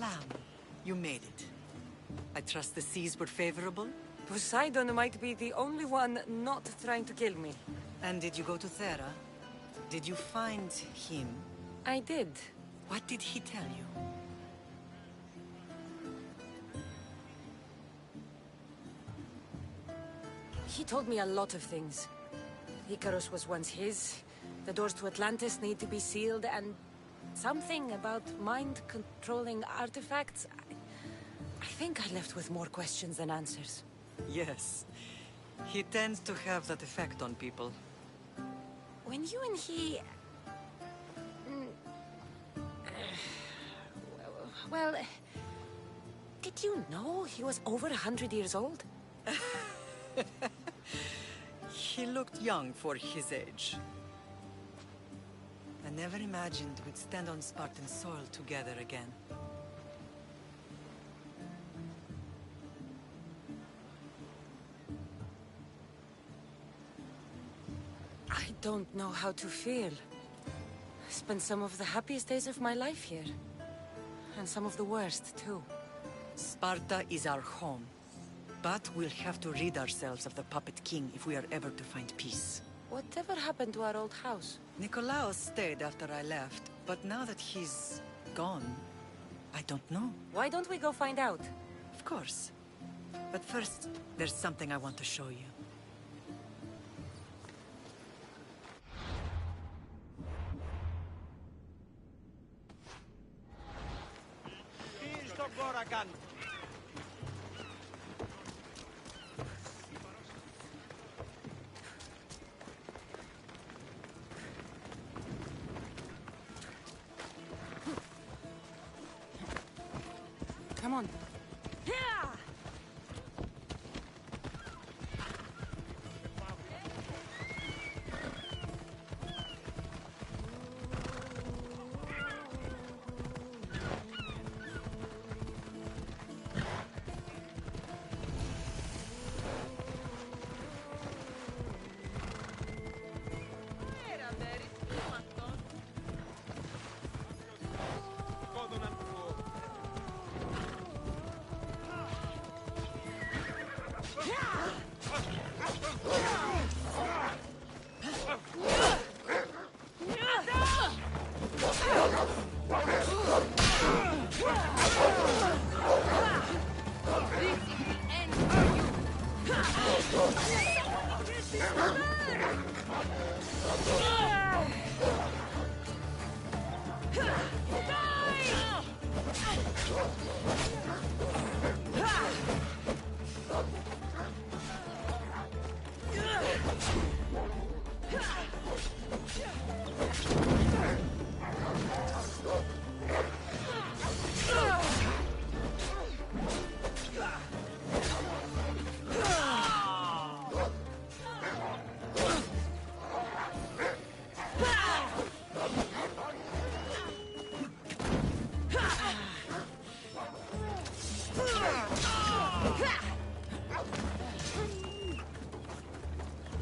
lamb. You made it. I trust the seas were favorable? Poseidon might be the only one not trying to kill me. And did you go to Thera? Did you find him? I did. What did he tell you? He told me a lot of things. Icarus was once his. The doors to Atlantis need to be sealed, and something about mind-controlling artifacts. I think I left with more questions than answers. Yes. He tends to have that effect on people. When you and he... Well... Did you know he was over 100 years old? He looked young for his age. I never imagined we'd stand on Spartan soil together again. I don't know how to feel. I spent some of the happiest days of my life here. And some of the worst, too. Sparta is our home. But we'll have to rid ourselves of the Puppet King if we are ever to find peace. Whatever happened to our old house? Nikolaos stayed after I left, but now that he's gone, I don't know. Why don't we go find out? Of course. But first, there's something I want to show you. Come on.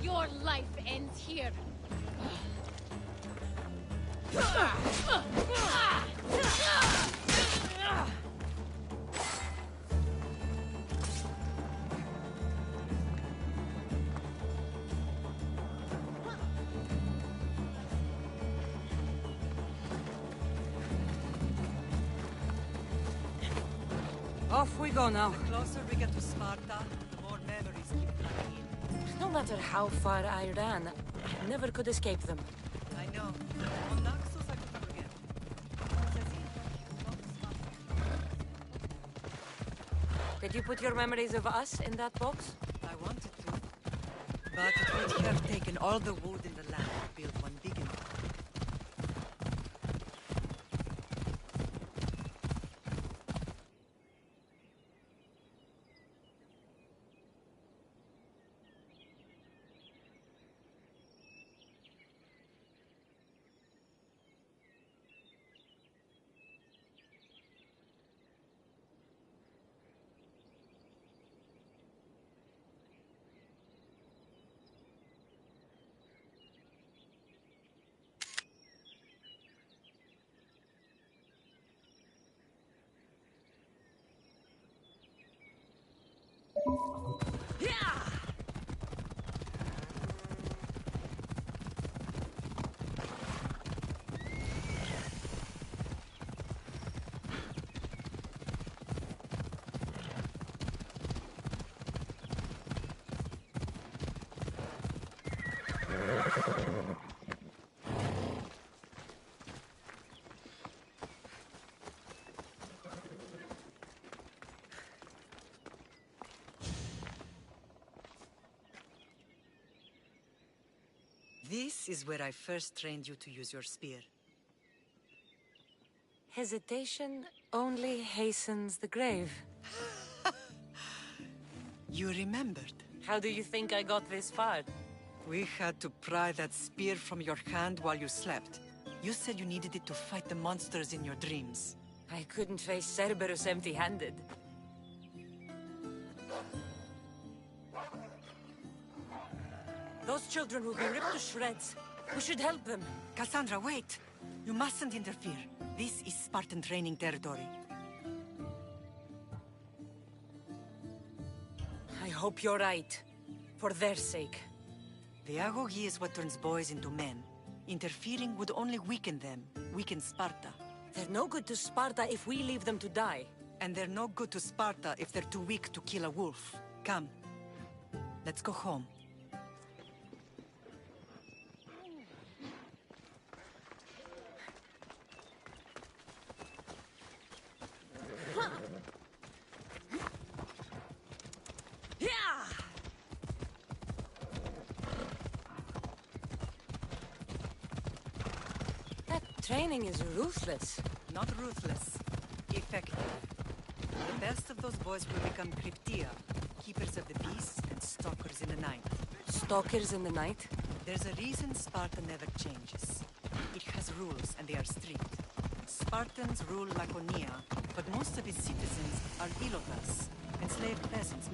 Your life ends here. Off we go now. The closer we get to Sparta, the more memories keep coming in. No matter how far I ran, I never could escape them. I know. On Naxos, I could come again. Did you put your memories of us in that box? I wanted to. But it would have taken all the wood in the land to build one big enough. This is where I first trained you to use your spear. Hesitation only hastens the grave. You remembered. How do you think I got this far? We had to pry that spear from your hand while you slept. You said you needed it to fight the monsters in your dreams. I couldn't face Cerberus empty-handed. Those children will be ripped to shreds. We should help them. Cassandra, wait! You mustn't interfere. This is Spartan training territory. I hope you're right. For their sake. The agogi is what turns boys into men. Interfering would only weaken them, weaken Sparta. They're no good to Sparta if we leave them to die. And they're no good to Sparta if they're too weak to kill a wolf. Come. Let's go home. Training is ruthless. Not ruthless. Effective. The best of those boys will become cryptia, keepers of the peace and stalkers in the night. Stalkers in the night? There's a reason Sparta never changes. It has rules and they are strict. Spartans rule Laconia, but most of its citizens are ilotas, enslaved peasants.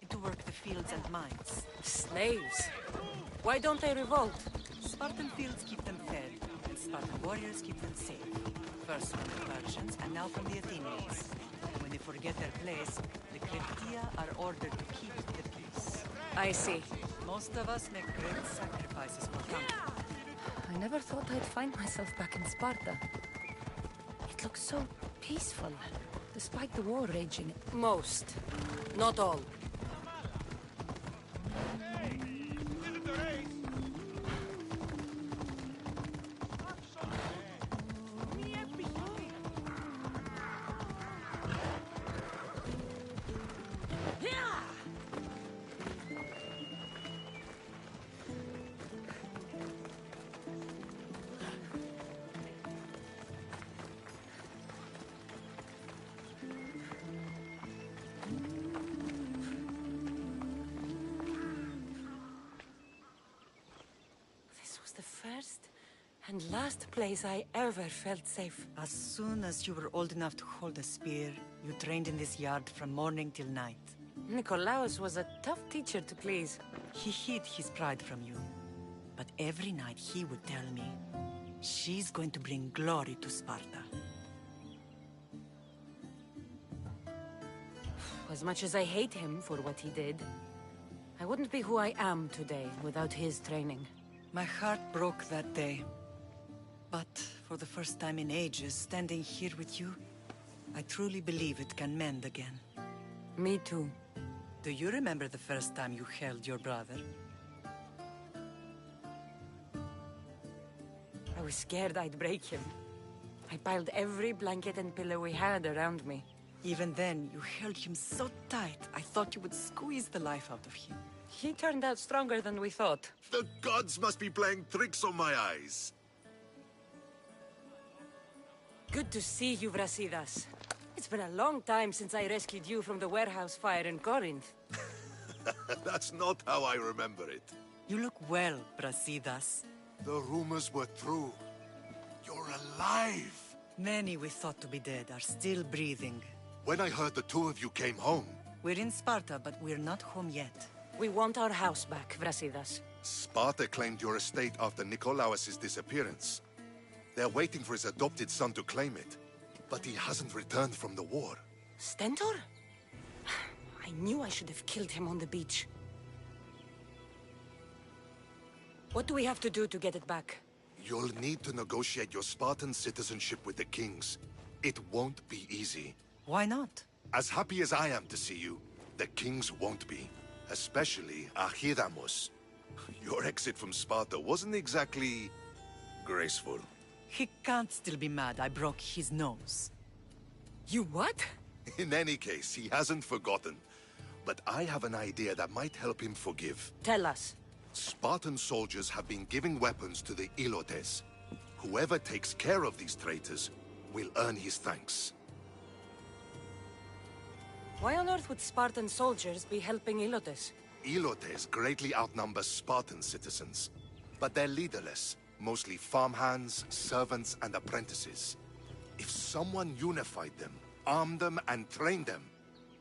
To work the fields and mines. Slaves? Why don't they revolt? Spartan fields keep them fed, and Spartan warriors keep them safe. First from the Persians, and now from the Athenians. When they forget their place, the Cryptia are ordered to keep the peace. I see. Most of us make great sacrifices for comfort. I never thought I'd find myself back in Sparta. It looks so peaceful, despite the war raging. Most. Not all. First and last place I ever felt safe. As soon as you were old enough to hold a spear, you trained in this yard from morning till night. Nikolaos was a tough teacher to please. He hid his pride from you. But every night he would tell me, she's going to bring glory to Sparta. As much as I hate him for what he did, I wouldn't be who I am today without his training. My heart broke that day. But for the first time in ages, standing here with you, I truly believe it can mend again. Me too. Do you remember the first time you held your brother? I was scared I'd break him. I piled every blanket and pillow we had around me. Even then, you held him so tight, I thought you would squeeze the life out of him. He turned out stronger than we thought. The gods must be playing tricks on my eyes. Good to see you, Brasidas. It's been a long time since I rescued you from the warehouse fire in Corinth. That's not how I remember it. You look well, Brasidas. The rumors were true. You're alive! Many we thought to be dead are still breathing. When I heard the two of you came home, We're in Sparta, but we're not home yet. We want our house back, Brasidas. Sparta claimed your estate after Nikolaos' disappearance. They're waiting for his adopted son to claim it. But he hasn't returned from the war. Stentor? I knew I should have killed him on the beach. What do we have to do to get it back? You'll need to negotiate your Spartan citizenship with the kings. It won't be easy. Why not? As happy as I am to see you, the kings won't be. Especially Archidamos. Your exit from Sparta wasn't exactly graceful. He can't still be mad I broke his nose. You what? In any case, he hasn't forgotten. But I have an idea that might help him forgive. Tell us. Spartan soldiers have been giving weapons to the Ilotes. Whoever takes care of these traitors will earn his thanks. Why on earth would Spartan soldiers be helping Ilotes? Ilotes greatly outnumber Spartan citizens, but they're leaderless, mostly farmhands, servants, and apprentices. If someone unified them, armed them, and trained them,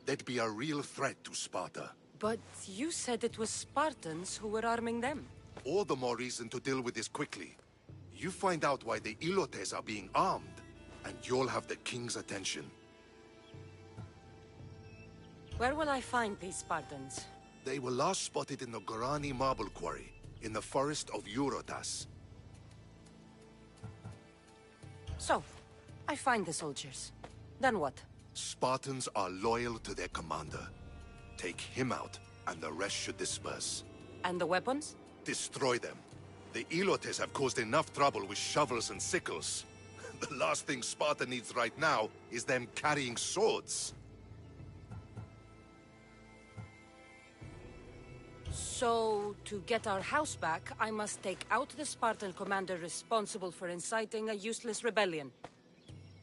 they'd be a real threat to Sparta. But you said it was Spartans who were arming them. All the more reason to deal with this quickly. You find out why the Ilotes are being armed, and you'll have the king's attention. Where will I find these Spartans? They were last spotted in the Gorani marble quarry, in the forest of Eurotas. So, I find the soldiers. Then what? Spartans are loyal to their commander. Take him out, and the rest should disperse. And the weapons? Destroy them. The Ilotes have caused enough trouble with shovels and sickles. The last thing Sparta needs right now is them carrying swords. So, to get our house back, I must take out the Spartan commander responsible for inciting a useless rebellion.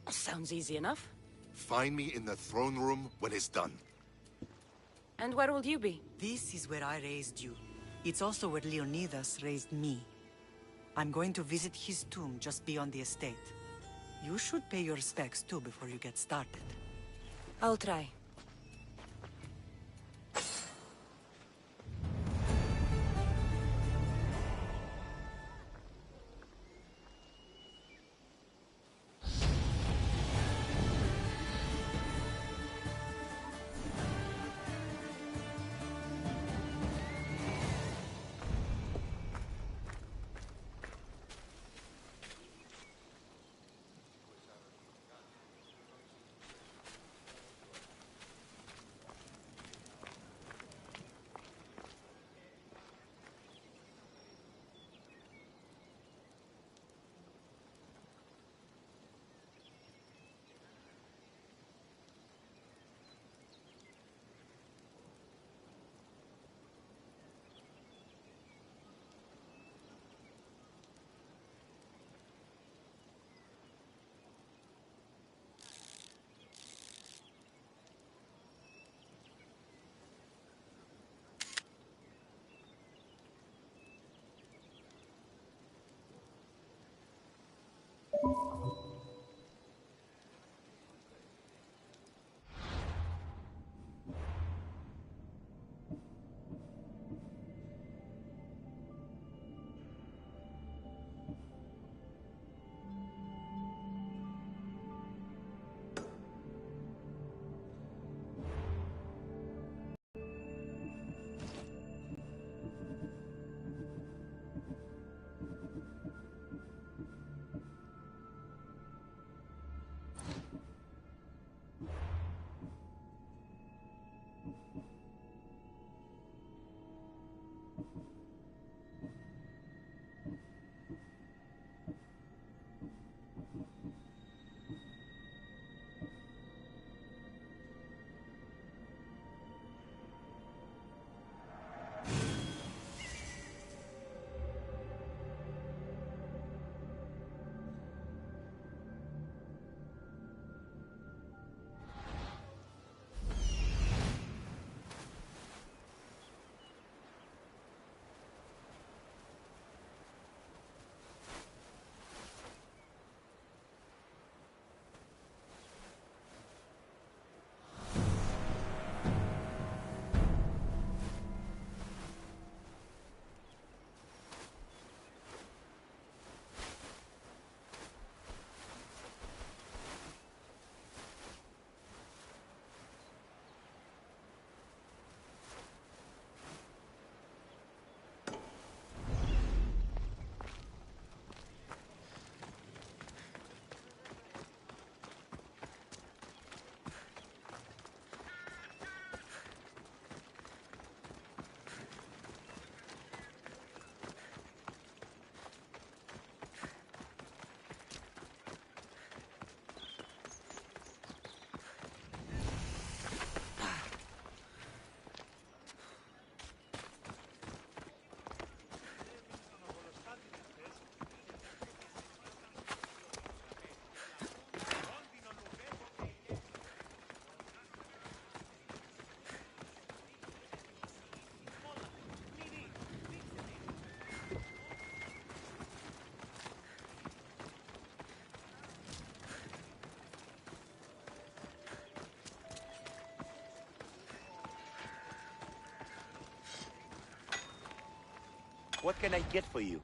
Sounds easy enough. Find me in the throne room when it's done. And where will you be? This is where I raised you. It's also where Leonidas raised me. I'm going to visit his tomb just beyond the estate. You should pay your respects too before you get started. I'll try. What can I get for you?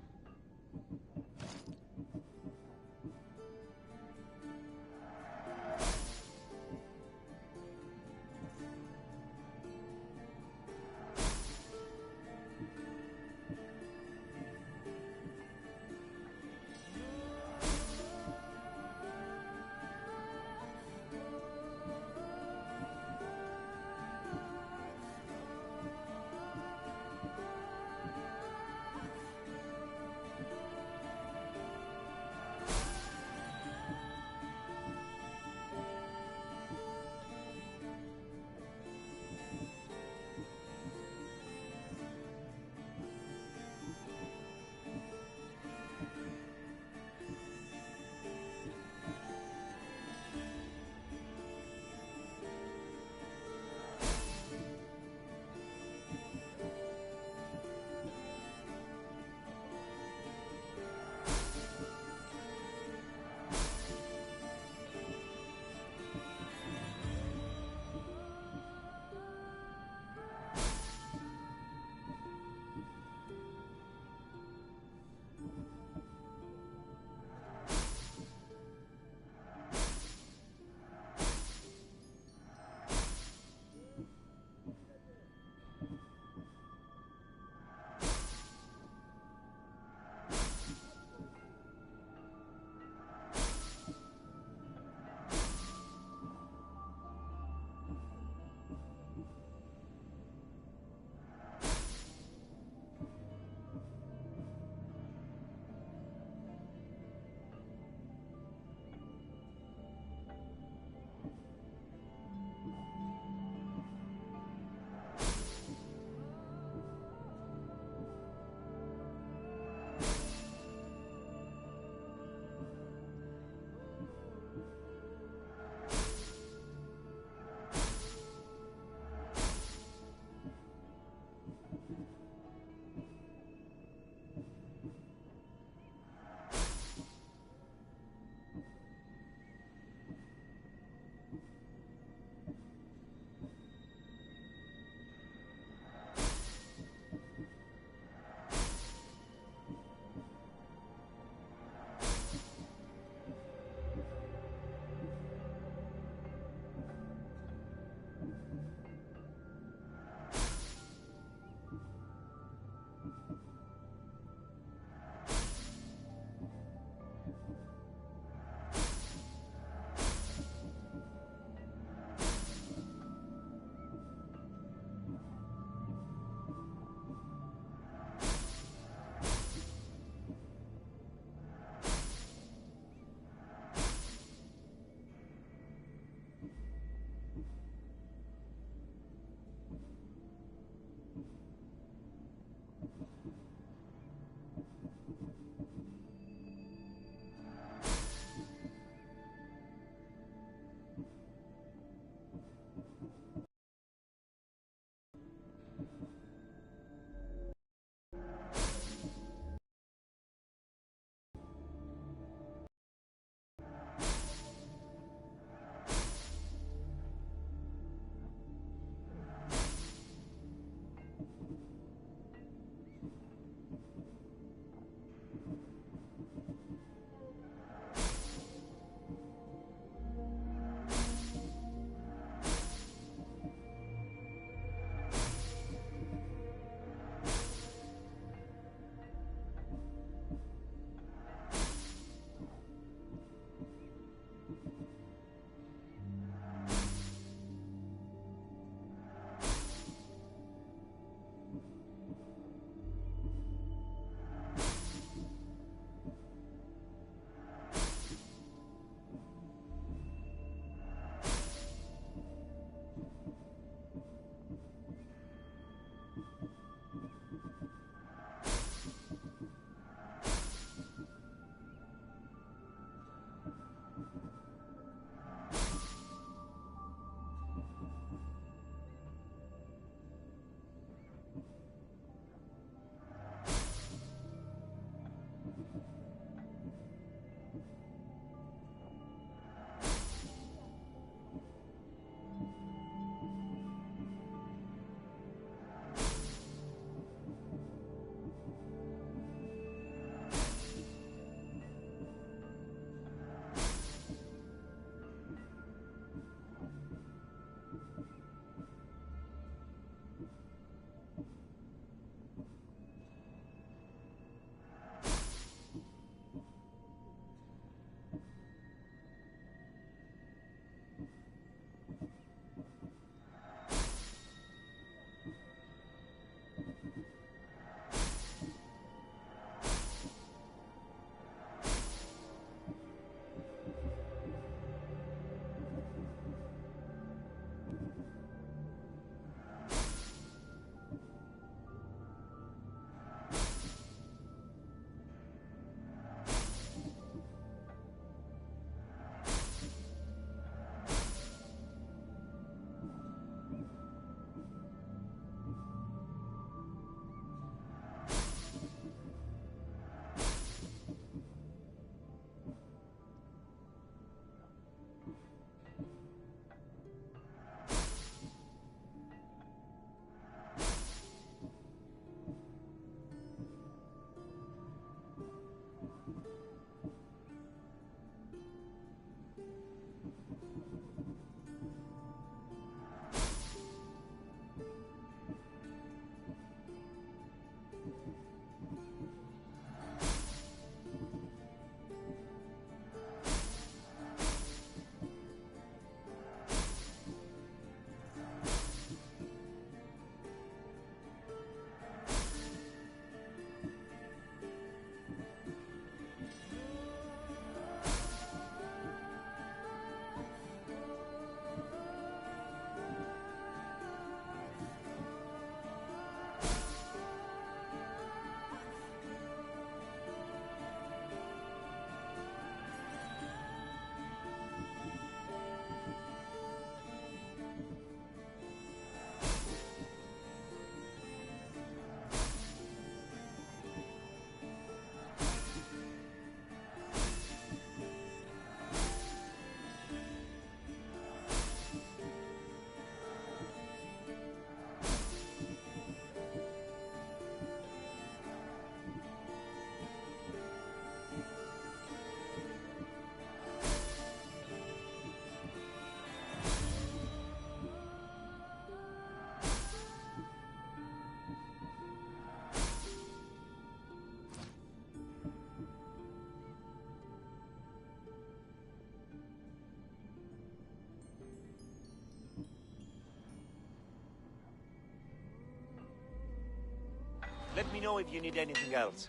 Let me know if you need anything else.